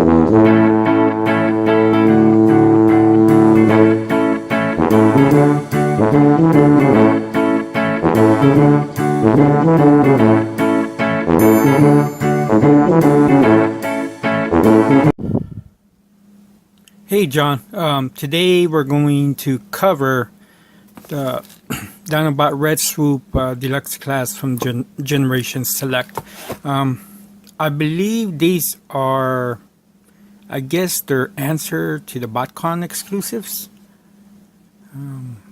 Hey John, today we're going to cover the Dinobot Red Swoop Deluxe Class from Generation Select. I believe these are, I guess, their answer to the BotCon exclusives.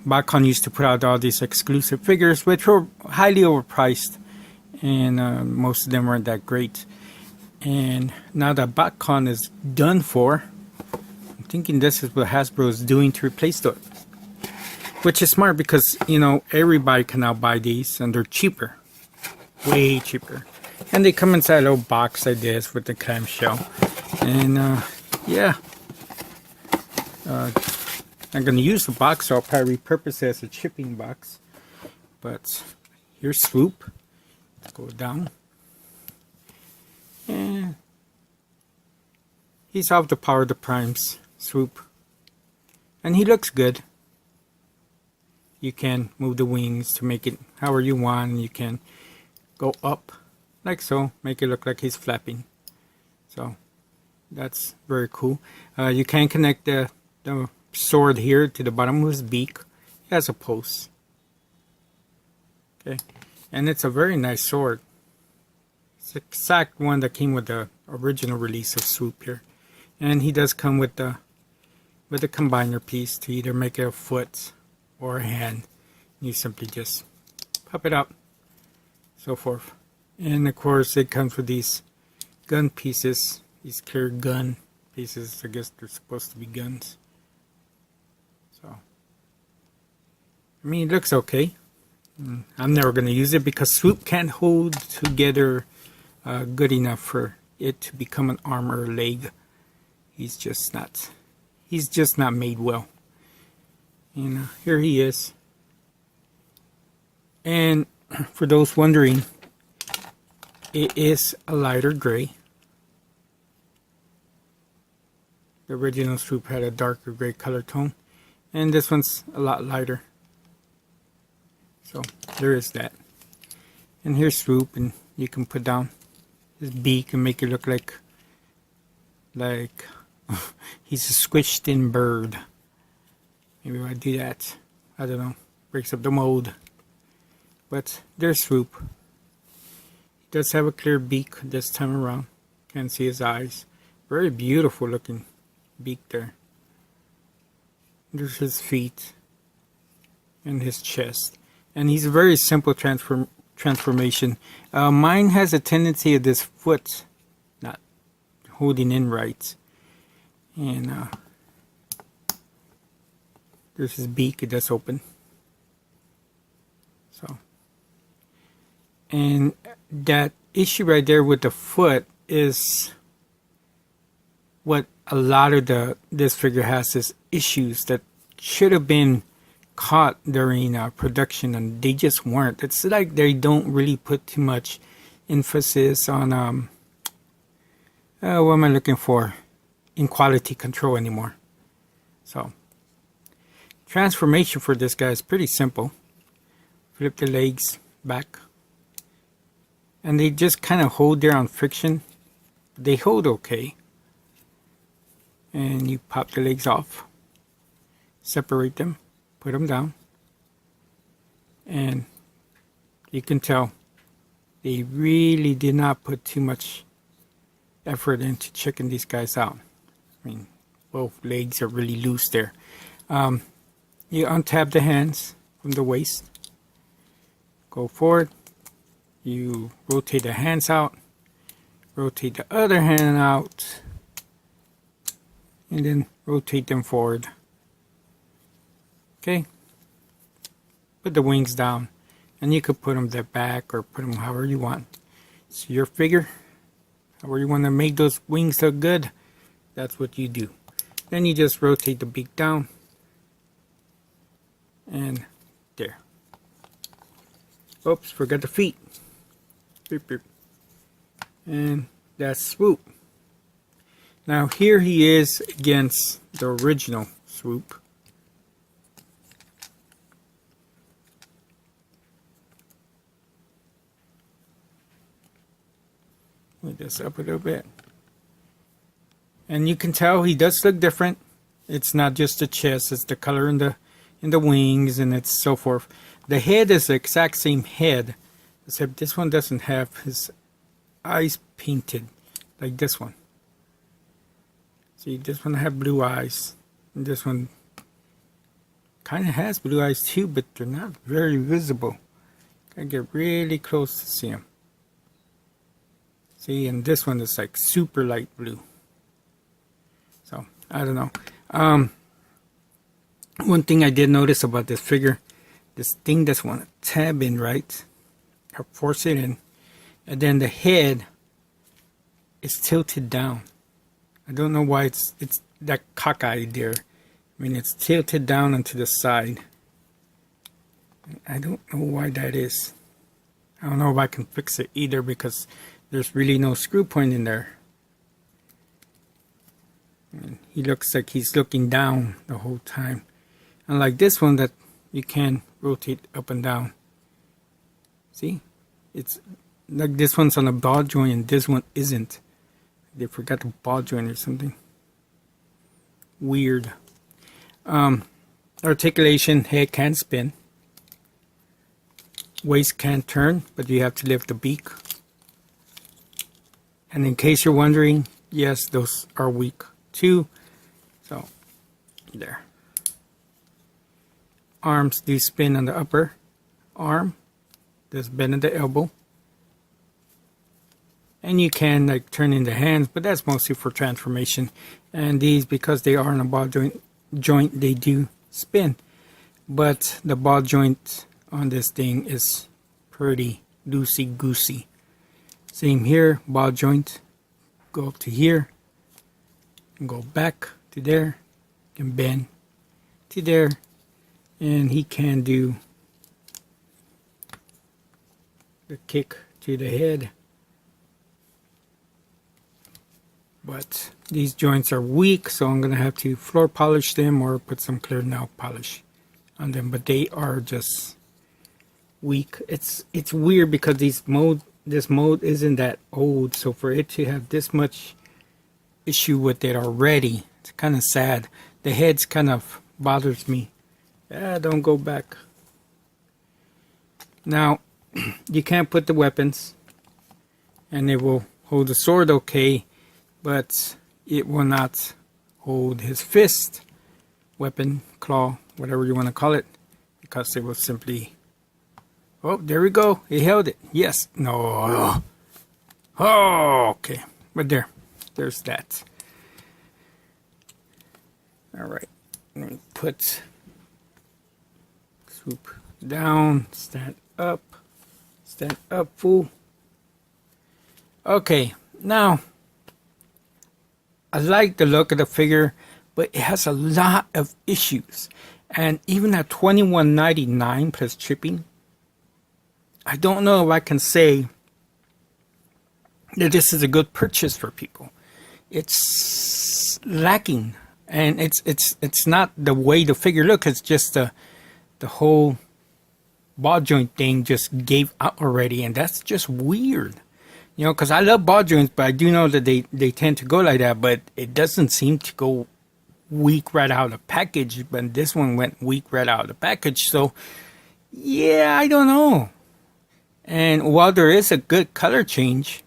BotCon used to put out all these exclusive figures, which were highly overpriced, and most of them weren't that great. And now that BotCon is done for, I'm thinking this is what Hasbro is doing to replace those. Which is smart because, you know, everybody can now buy these and they're cheaper. Way cheaper. And they come inside a little box like this with the clamshell. And, yeah. I'm going to use the box, so I'll probably repurpose it as a shipping box. But here's Swoop. Let's go down. And he's off the Power of the Primes, Swoop. And he looks good. You can move the wings to make it however you want. You can go up like so, make it look like he's flapping. So that's very cool. You can connect the sword here to the bottom of his beak. He has a post. Okay, and it's a very nice sword. It's the exact one that came with the original release of Swoop here, and he does come with the combiner piece to either make it a foot or a hand. You simply just pop it up, so forth. And of course it comes with these gun pieces, these clear gun pieces. I guess they're supposed to be guns. So I mean, it looks okay. I'm never going to use it because Swoop can't hold together good enough for it to become an arm or a leg. He's just not made well. And here he is. And for those wondering, it is a lighter gray. The original Swoop had a darker gray color tone, and this one's a lot lighter. So there is that. And here's Swoop, and you can put down his beak and make it look like he's a squished in bird. Maybe if I do that, I don't know, breaks up the mold. But there's Swoop. He does have a clear beak this time around. Can't see his eyes. Very beautiful looking beak there. There's his feet and his chest. And he's a very simple transformation. Mine has a tendency of this foot not holding in right. And there's his beak. It does open. So, and that issue right there with the foot is what a lot of this figure has, is issues that should have been caught during production, and they just weren't. It's like they don't really put too much emphasis on what am I looking for, in quality control anymore. So transformation for this guy is pretty simple. Flip the legs back, and they just kind of hold there on friction. They hold okay. And you pop the legs off, separate them, put them down, and you can tell they really did not put too much effort into checking these guys out. I mean, both legs are really loose there. You untap the hands from the waist, go forward, you rotate the hands out, rotate the other hand out, and then rotate them forward. Okay, put the wings down, and you could put them there back or put them however you want. It's your figure. However you want to make those wings look good, that's what you do. Then you just rotate the beak down, and there. Oops, forgot the feet. Beep, beep. And that's Swoop. Now here he is against the original Swoop. Move this up a little bit. And you can tell he does look different. It's not just the chest, it's the color in the wings and it's so forth. The head is the exact same head, except this one doesn't have his eyes painted like this one. See, this one have blue eyes, and this one kind of has blue eyes too, but they're not very visible. Gotta get really close to see them. See, and this one is like super light blue. So, I don't know. One thing I did notice about this figure, this thing doesn't want to tab in right, or force it in, and then the head is tilted down. I don't know why it's that cockeyed there. I mean, it's tilted down onto the side. I don't know why that is. I don't know if I can fix it either because there's really no screw point in there. And he looks like he's looking down the whole time. Unlike this one that you can rotate up and down. See? It's like this one's on a ball joint and this one isn't. They forgot the ball joint or something. Weird. Articulation, head can spin. Waist can turn, but you have to lift the beak. And in case you're wondering, yes, those are weak too. So, there. Arms do spin on the upper arm. There's bend at the elbow. And you can like turn in the hands, but that's mostly for transformation. And these, because they are in a ball joint, they do spin. But the ball joint on this thing is pretty loosey-goosey. Same here, ball joint. Go up to here. And go back to there. Can bend to there. And he can do the kick to the head. But these joints are weak, so I'm going to have to floor polish them or put some clear nail polish on them. But they are just weak. It's weird because this mold isn't that old, so for it to have this much issue with it already, it's kind of sad. The head's kind of bothers me. Don't go back. Now, you can't put the weapons, and it will hold the sword okay, but it will not hold his fist, weapon, claw, whatever you want to call it, because it will simply... Oh, there we go. It held it. Yes. No. Oh, okay. But there's that. All right. Let me put Swoop down. Stand up. Stand up, fool. Okay. Now, I like the look of the figure, but it has a lot of issues. And even at $21.99 plus shipping, I don't know if I can say that this is a good purchase for people. It's lacking, and it's not the way the figure looks. It's just the whole ball joint thing just gave out already, and that's just weird. You know, because I love ball joints, but I do know that they tend to go like that, but it doesn't seem to go weak right out of the package, but this one went weak right out of the package. So, yeah, I don't know. And while there is a good color change,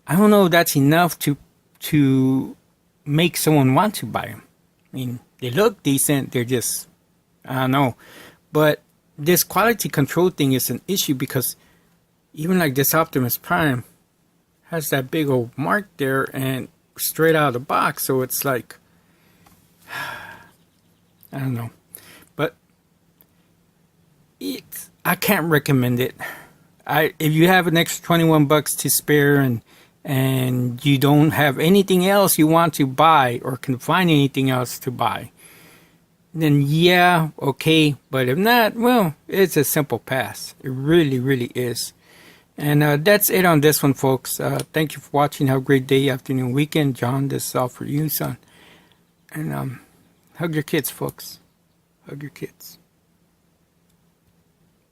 I don't know if that's enough to make someone want to buy them. I mean, they look decent. They're just, I don't know. But this quality control thing is an issue because even like this Optimus Prime has that big old mark there and straight out of the box. So it's like, I don't know. But I can't recommend it. If you have an extra 21 bucks to spare and you don't have anything else you want to buy or can find anything else to buy, then yeah, okay. But if not, well, it's a simple pass. It really, really is. And that's it on this one, folks. Thank you for watching. Have a great day, afternoon, weekend. John, this is all for you, son. And hug your kids, folks. Hug your kids.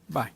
Bye.